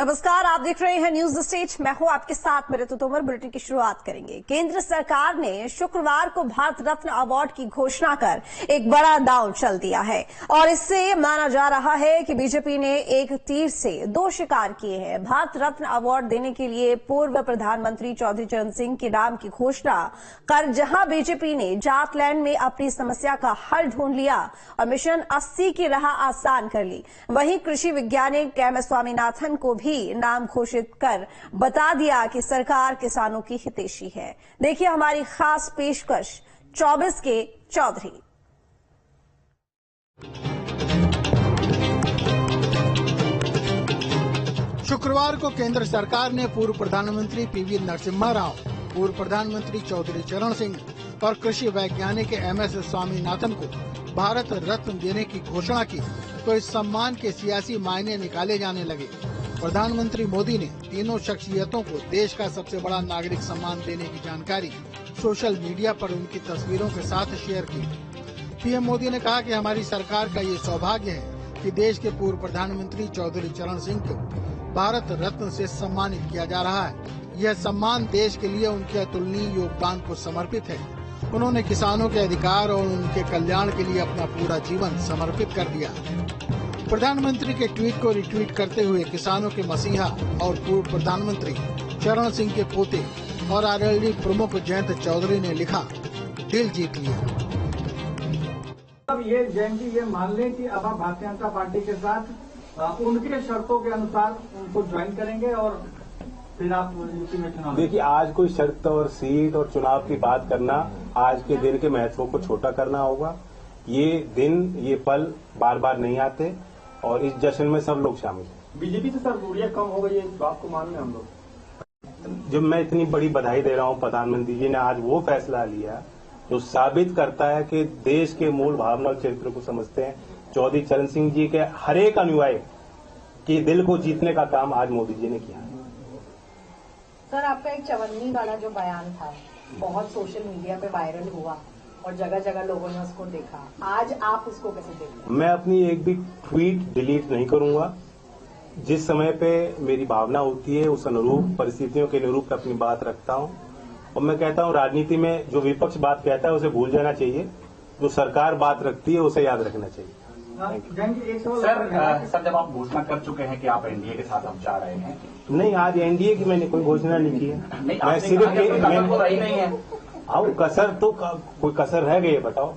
नमस्कार, आप देख रहे हैं न्यूज स्टेज। मैं हूं आपके साथ मेरे तोमर। बुलेटिन की शुरुआत करेंगे। केंद्र सरकार ने शुक्रवार को भारत रत्न अवार्ड की घोषणा कर एक बड़ा दांव चल दिया है और इससे माना जा रहा है कि बीजेपी ने एक तीर से दो शिकार किए हैं। भारत रत्न अवार्ड देने के लिए पूर्व प्रधानमंत्री चौधरी चरण सिंह के नाम की घोषणा कर जहां बीजेपी ने जाटलैंड में अपनी समस्या का हल ढूंढ लिया और मिशन 80 की राह आसान कर ली, वहीं कृषि वैज्ञानिक एम एस स्वामीनाथन को भी नाम घोषित कर बता दिया कि सरकार किसानों की हितैषी है। देखिए हमारी खास पेशकश 24 के चौधरी। शुक्रवार को केंद्र सरकार ने पूर्व प्रधानमंत्री पीवी नरसिम्हा राव, पूर्व प्रधानमंत्री चौधरी चरण सिंह और कृषि वैज्ञानिक एम एस स्वामीनाथन को भारत रत्न देने की घोषणा की तो इस सम्मान के सियासी मायने निकाले जाने लगे। प्रधानमंत्री मोदी ने तीनों शख्सियतों को देश का सबसे बड़ा नागरिक सम्मान देने की जानकारी सोशल मीडिया पर उनकी तस्वीरों के साथ शेयर की। पीएम मोदी ने कहा कि हमारी सरकार का ये सौभाग्य है कि देश के पूर्व प्रधानमंत्री चौधरी चरण सिंह को भारत रत्न से सम्मानित किया जा रहा है। यह सम्मान देश के लिए उनके अतुलनीय योगदान को समर्पित है। उन्होंने किसानों के अधिकार और उनके कल्याण के लिए अपना पूरा जीवन समर्पित कर दिया। प्रधानमंत्री के ट्वीट को रिट्वीट करते हुए किसानों के मसीहा और पूर्व प्रधानमंत्री चरण सिंह के पोते और आरएलडी प्रमुख जयंत चौधरी ने लिखा, दिल जीत लिया। अब ये जयंत जी ये मान लें कि अब आप भारतीय जनता पार्टी के साथ उनके शर्तों के अनुसार उनको ज्वाइन करेंगे और फिर आप यूपी में चुनाव। देखिए, आज कोई शर्त और सीट और चुनाव की बात करना आज के दिन के महत्व को छोटा करना होगा। ये दिन, ये पल बार बार नहीं आते और इस जश्न में सब लोग शामिल हैं। बीजेपी से सर दूरियां कम हो गई है, इस बात को मान लें हम लोग। जब मैं इतनी बड़ी बधाई दे रहा हूं, प्रधानमंत्री जी ने आज वो फैसला लिया जो साबित करता है कि देश के मूल भावना और चरित्र को समझते हैं। चौधरी चरण सिंह जी के हर एक अनुयायी के दिल को जीतने का काम आज मोदी जी ने किया। सर, आपका एक चवन्नी वाला जो बयान था बहुत सोशल मीडिया पे वायरल हुआ और जगह जगह लोगों ने उसको देखा, आज आप उसको कैसे देखते हैं? मैं अपनी एक भी ट्वीट डिलीट नहीं करूंगा। जिस समय पे मेरी भावना होती है उस अनुरूप परिस्थितियों के अनुरूप अपनी बात रखता हूं और मैं कहता हूं राजनीति में जो विपक्ष बात कहता है उसे भूल जाना चाहिए, जो सरकार बात रखती है उसे याद रखना चाहिए। सर, जब आप घोषणा कर चुके हैं कि आप एनडीए के साथ अब जा रहे हैं। नहीं, आज एनडीए की मैंने कोई घोषणा नहीं की है। मैं सिर्फ नहीं है। हाँ, कसर तो कोई कसर रह गई है, बताओ।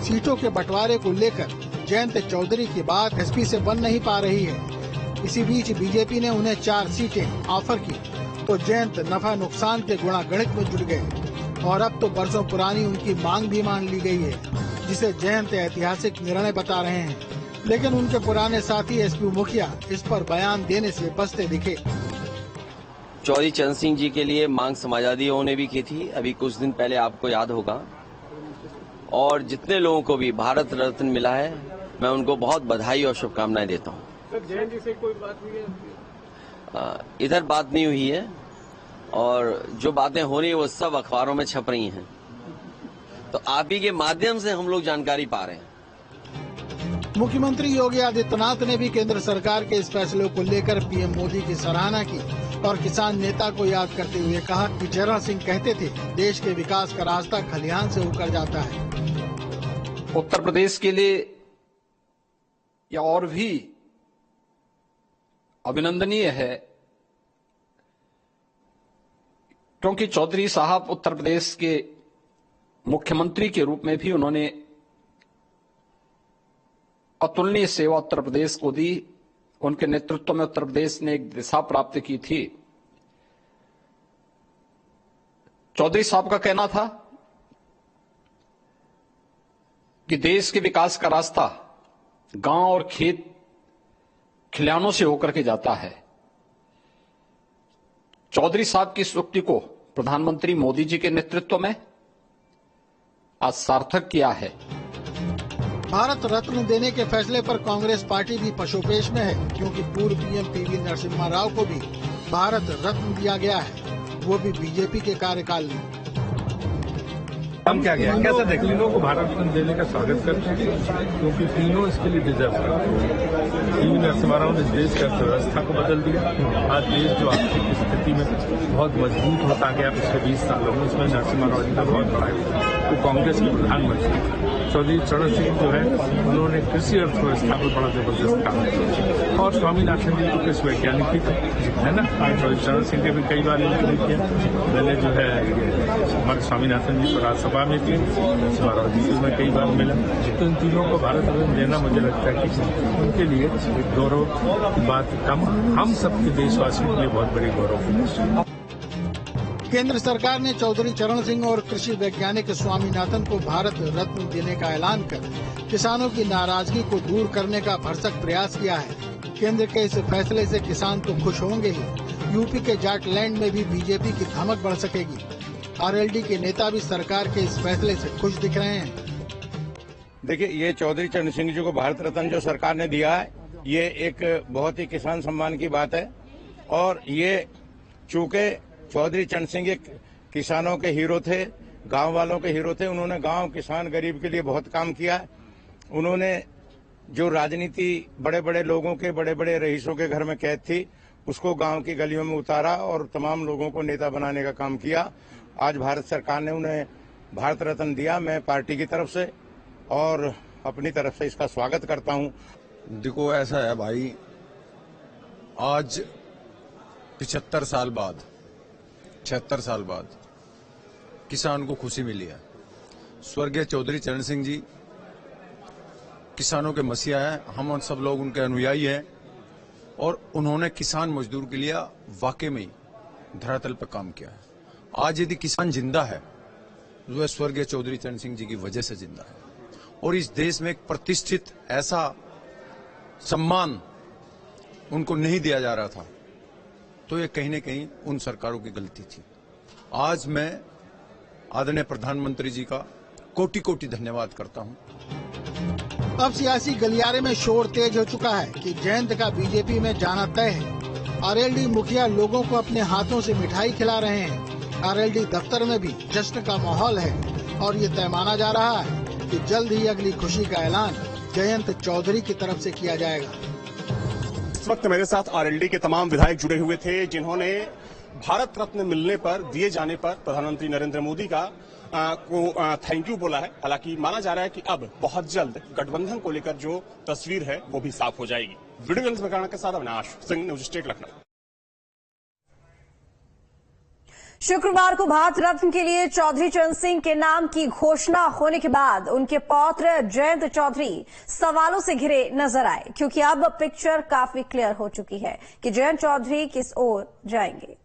सीटों के बंटवारे को लेकर जयंत चौधरी की बात एसपी से बन नहीं पा रही है। इसी बीच बीजेपी ने उन्हें 4 सीटें ऑफर की तो जयंत नफा नुकसान के गुणागणित में जुड़ गए और अब तो बरसों पुरानी उनकी मांग भी मान ली गई है, जिसे जयंत ऐतिहासिक निर्णय बता रहे हैं। लेकिन उनके पुराने साथी एसपी मुखिया इस पर बयान देने से बचते दिखे। चौधरी चरण सिंह जी के लिए मांग समाजवादियों ने भी की थी अभी कुछ दिन पहले, आपको याद होगा। और जितने लोगों को भी भारत रत्न मिला है मैं उनको बहुत बधाई और शुभकामनाएं देता हूं। सर, जयंत जी से कोई बात हुई है? इधर बात नहीं हुई है और जो बातें हो रही है वो सब अखबारों में छप रही हैं, तो आप ही के माध्यम से हम लोग जानकारी पा रहे हैं। मुख्यमंत्री योगी आदित्यनाथ ने भी केंद्र सरकार के इस फैसले को लेकर पीएम मोदी की सराहना की और किसान नेता को याद करते हुए कहा कि चरण सिंह कहते थे, देश के विकास का रास्ता खलिहान से होकर जाता है। उत्तर प्रदेश के लिए यह और भी अभिनंदनीय है क्योंकि चौधरी साहब उत्तर प्रदेश के मुख्यमंत्री के रूप में भी उन्होंने अतुलनीय सेवा उत्तर प्रदेश को दी। उनके नेतृत्व में उत्तर प्रदेश ने एक दिशा प्राप्त की थी। चौधरी साहब का कहना था कि देश के विकास का रास्ता गांव और खेत खलिहानों से होकर के जाता है। चौधरी साहब की इस उक्ति को प्रधानमंत्री मोदी जी के नेतृत्व में आज सार्थक किया है। भारत रत्न देने के फैसले पर कांग्रेस पार्टी भी पशोपेश में है, क्योंकि पूर्व पीएम पीवी नरसिम्हा राव को भी भारत रत्न दिया गया है, वो भी बीजेपी के कार्यकाल में। हम क्या गया कैसे देख तीनों को भारत रत्न देने का स्वागत करते हैं, क्योंकि तीनों इसके लिए डिजर्व करते हैं। पीवी नरसिम्हा राव ने देश की अर्थव्यवस्था को बदल दिया। आज देश जो आर्थिक स्थिति में बहुत मजबूत होता गया पिछले 20 सालों में, इसमें नरसिम्हा राव जी का बहुत बड़ा योगदान। वो कांग्रेस के प्रधानमंत्री चौधरी चरण सिंह जो है, उन्होंने कृषि अर्थव्यवस्था पर बड़ा जबरदस्त काम किया। और स्वामीनाथन जी तो कृषि वैज्ञानिक भी है ना, चौधरी चरण सिंह के भी कई बार इंटरव्यू किया मैंने, जो है हमारे स्वामीनाथन जी को राज्यसभा में भी, नरसिम्हा राव जी से मैं कई बार मिला। तो इन तीनों को भारत रत्न देना मुझे लगता है कि उनके लिए एक गौरव की बात कम, हम सबके देशवासियों के लिए बहुत बड़ी गौरव की बात। केंद्र सरकार ने चौधरी चरण सिंह और कृषि वैज्ञानिक स्वामीनाथन को भारत रत्न देने का ऐलान कर किसानों की नाराजगी को दूर करने का भरसक प्रयास किया है। केंद्र के इस फैसले से किसान तो खुश होंगे ही, यूपी के जाटलैंड में भी बीजेपी की धमक बढ़ सकेगी। आरएलडी के नेता भी सरकार के इस फैसले से खुश दिख रहे हैं। देखिए, ये चौधरी चरण सिंह जी को भारत रत्न जो सरकार ने दिया है, ये एक बहुत ही किसान सम्मान की बात है। और ये चूंकि चौधरी चरण सिंह एक किसानों के हीरो थे, गांव वालों के हीरो थे। उन्होंने गांव, किसान, गरीब के लिए बहुत काम किया। उन्होंने जो राजनीति बड़े बड़े लोगों के, बड़े बड़े रईसों के घर में कैद थी, उसको गांव की गलियों में उतारा और तमाम लोगों को नेता बनाने का काम किया। आज भारत सरकार ने उन्हें भारत रत्न दिया। मैं पार्टी की तरफ से और अपनी तरफ से इसका स्वागत करता हूं। देखो, ऐसा है भाई, आज 75 साल बाद, 76 साल बाद किसान को खुशी मिली है। स्वर्गीय चौधरी चरण सिंह जी किसानों के मसीहा हैं, हम सब लोग उनके अनुयायी हैं और उन्होंने किसान मजदूर के लिए वाकई में धरातल पर काम किया है। आज यदि किसान जिंदा है, वो स्वर्गीय चौधरी चरण सिंह जी की वजह से जिंदा है। और इस देश में एक प्रतिष्ठित ऐसा सम्मान उनको नहीं दिया जा रहा था, तो ये कहीं न कहीं उन सरकारों की गलती थी। आज मैं आदरणीय प्रधानमंत्री जी का कोटि कोटि धन्यवाद करता हूं। अब सियासी गलियारे में शोर तेज हो चुका है कि जयंत का बीजेपी में जाना तय है। आरएलडी मुखिया लोगों को अपने हाथों से मिठाई खिला रहे हैं। आरएलडी दफ्तर में भी जश्न का माहौल है और ये तय माना जा रहा है कि जल्द ही अगली खुशी का ऐलान जयंत चौधरी की तरफ से किया जाएगा। इस वक्त मेरे साथ आरएलडी के तमाम विधायक जुड़े हुए थे, जिन्होंने भारत रत्न मिलने पर, दिए जाने पर प्रधानमंत्री नरेंद्र मोदी का को थैंक यू बोला है। हालांकि माना जा रहा है कि अब बहुत जल्द गठबंधन को लेकर जो तस्वीर है वो भी साफ हो जाएगी। वीडियो जर्नलिस्ट मकराना के साथ अविनाश सिंह, न्यूज स्टेट लखनऊ। शुक्रवार को भारत रत्न के लिए चौधरी चरण सिंह के नाम की घोषणा होने के बाद उनके पौत्र जयंत चौधरी सवालों से घिरे नजर आए, क्योंकि अब पिक्चर काफी क्लियर हो चुकी है कि जयंत चौधरी किस ओर जाएंगे।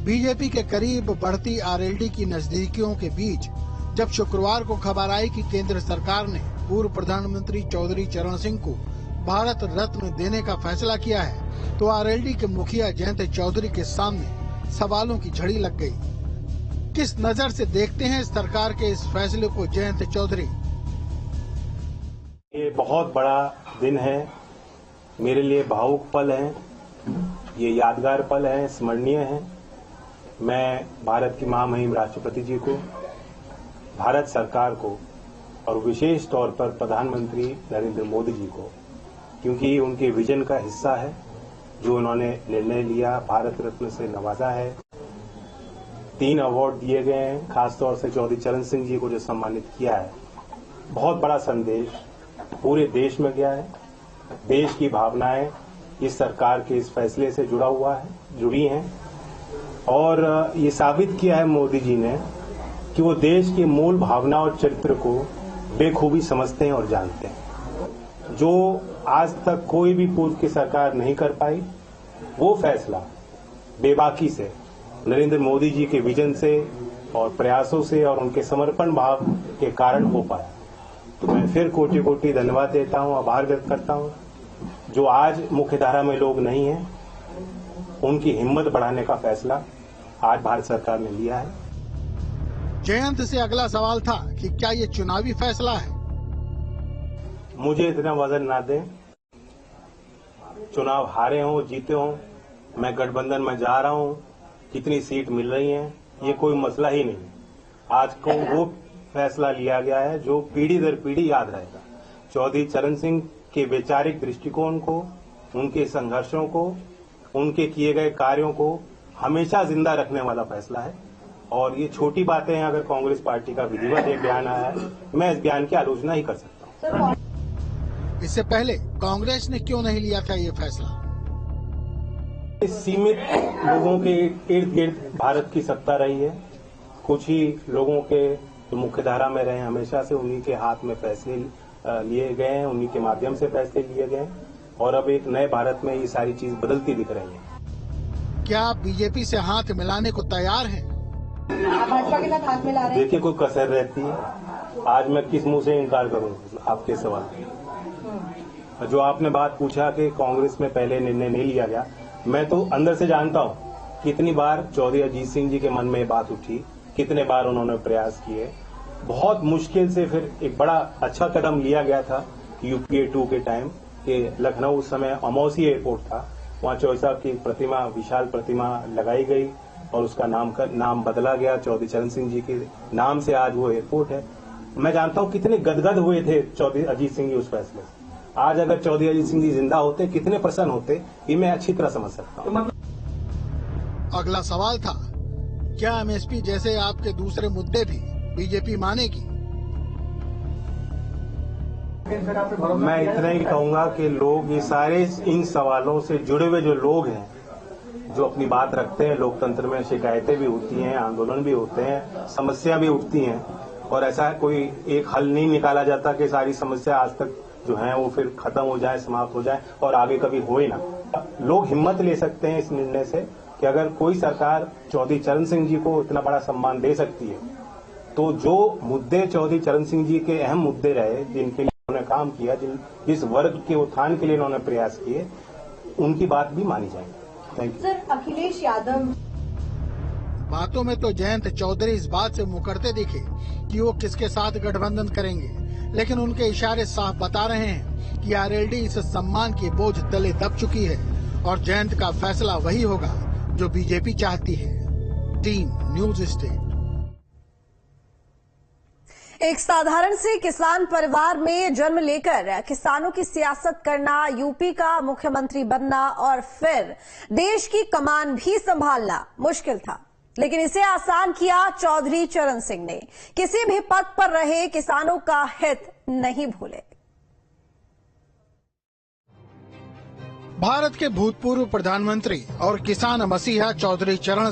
बीजेपी के करीब बढ़ती आरएलडी की नजदीकियों के बीच जब शुक्रवार को खबर आई कि केंद्र सरकार ने पूर्व प्रधानमंत्री चौधरी चरण सिंह को भारत रत्न देने का फैसला किया है, तो आरएलडी के मुखिया जयंत चौधरी के सामने सवालों की झड़ी लग गई। किस नजर से देखते हैं सरकार के इस फैसले को जयंत चौधरी? ये बहुत बड़ा दिन है, मेरे लिए भावुक पल है, ये यादगार पल है, स्मरणीय है। मैं भारत की महामहिम राष्ट्रपति जी को, भारत सरकार को और विशेष तौर पर प्रधानमंत्री नरेंद्र मोदी जी को, क्योंकि उनके विजन का हिस्सा है, जो उन्होंने निर्णय लिया, भारत रत्न से नवाजा है। 3 अवार्ड दिए गए हैं, खासतौर से चौधरी चरण सिंह जी को जो सम्मानित किया है। बहुत बड़ा संदेश पूरे देश में गया है। देश की भावनाएं इस सरकार के इस फैसले से जुड़ी हैं और ये साबित किया है मोदी जी ने कि वो देश की मूल भावना और चरित्र को बेखूबी समझते हैं और जानते हैं। जो आज तक कोई भी पूर्व की सरकार नहीं कर पाई, वो फैसला बेबाकी से नरेंद्र मोदी जी के विजन से और प्रयासों से और उनके समर्पण भाव के कारण हो पाया। तो मैं फिर कोटि कोटि धन्यवाद देता हूं, आभार व्यक्त करता हूं। जो आज मुख्यधारा में लोग नहीं हैं, उनकी हिम्मत बढ़ाने का फैसला आज भारत सरकार ने लिया है। जयंत से अगला सवाल था कि क्या ये चुनावी फैसला है? मुझे इतना वजन ना दें। चुनाव हारे हों जीते हों, मैं गठबंधन में जा रहा हूं, कितनी सीट मिल रही है, ये कोई मसला ही नहीं। आज को वो फैसला लिया गया है जो पीढ़ी दर पीढ़ी याद रहेगा। चौधरी चरण सिंह के वैचारिक दृष्टिकोण को, उनके संघर्षों को, उनके किए गए कार्यों को हमेशा जिंदा रखने वाला फैसला है। और ये छोटी बातें हैं, अगर कांग्रेस पार्टी का विधिवत एक बयान आया है, मैं इस बयान की आलोचना ही कर सकता हूँ। इससे पहले कांग्रेस ने क्यों नहीं लिया था ये फैसला? सीमित लोगों के इर्द गिर्द भारत की सत्ता रही है। कुछ ही लोगों के जो मुख्यधारा में रहे हमेशा से, उन्हीं के हाथ में फैसले लिए गए हैं, उन्हीं के माध्यम से फैसले लिए गए हैं और अब एक नए भारत में ये सारी चीज बदलती दिख रही है। क्या आप बीजेपी से हाथ मिलाने को तैयार हैं? भाजपा के साथ हाथ मिला रहे हैं? देखिए, कोई कसर रहती है। आज मैं किस मुंह से इनकार करूं आपके सवाल। जो आपने बात पूछा कि कांग्रेस में पहले निर्णय नहीं लिया गया, मैं तो अंदर से जानता हूं कितनी बार चौधरी अजीत सिंह जी के मन में बात उठी, कितने बार उन्होंने प्रयास किए। बहुत मुश्किल से फिर एक बड़ा अच्छा कदम लिया गया था यूपीए 2 के टाइम कि लखनऊ उस समय अमौसी एयरपोर्ट था, वहां चौधरी साहब की प्रतिमा, विशाल प्रतिमा लगाई गई और उसका नाम बदला गया। चौधरी चरण सिंह जी के नाम से आज वो एयरपोर्ट है। मैं जानता हूं कितने गदगद हुए थे चौधरी अजीत सिंह जी उस फैसले से। आज अगर चौधरी अजीत सिंह जी जिंदा होते, कितने प्रसन्न होते, ये मैं अच्छी तरह समझ सकता हूं। अगला सवाल था, क्या एमएसपी जैसे आपके दूसरे मुद्दे भी बीजेपी मानेगी? मैं इतना ही कहूंगा कि लोग ये सारे इन सवालों से जुड़े हुए जो लोग हैं, जो अपनी बात रखते हैं, लोकतंत्र में शिकायतें भी होती हैं, आंदोलन भी होते हैं, समस्या भी उठती हैं और ऐसा कोई एक हल नहीं निकाला जाता कि सारी समस्या आज तक जो है वो फिर खत्म हो जाए, समाप्त हो जाए और आगे कभी हो ही ना। लोग हिम्मत ले सकते हैं इस निर्णय से कि अगर कोई सरकार चौधरी चरण सिंह जी को इतना बड़ा सम्मान दे सकती है, तो जो मुद्दे चौधरी चरण सिंह जी के अहम मुद्दे रहे, जिनके लिए उन्होंने काम किया, जिस वर्ग के उत्थान के लिए उन्होंने प्रयास किए, उनकी बात भी मानी जाएगी। Thank you. Sir, Akhilesh Yadav बातों में तो जयंत चौधरी इस बात से मुकरते दिखे कि वो किसके साथ गठबंधन करेंगे, लेकिन उनके इशारे साफ बता रहे हैं कि आरएलडी इस सम्मान के बोझ तले दब चुकी है और जयंत का फैसला वही होगा जो बीजेपी चाहती है। Team news state. एक साधारण से किसान परिवार में जन्म लेकर किसानों की सियासत करना, यूपी का मुख्यमंत्री बनना और फिर देश की कमान भी संभालना मुश्किल था, लेकिन इसे आसान किया चौधरी चरण सिंह ने। किसी भी पद पर रहे किसानों का हित नहीं भूले। भारत के भूतपूर्व प्रधानमंत्री और किसान मसीहा चौधरी चरण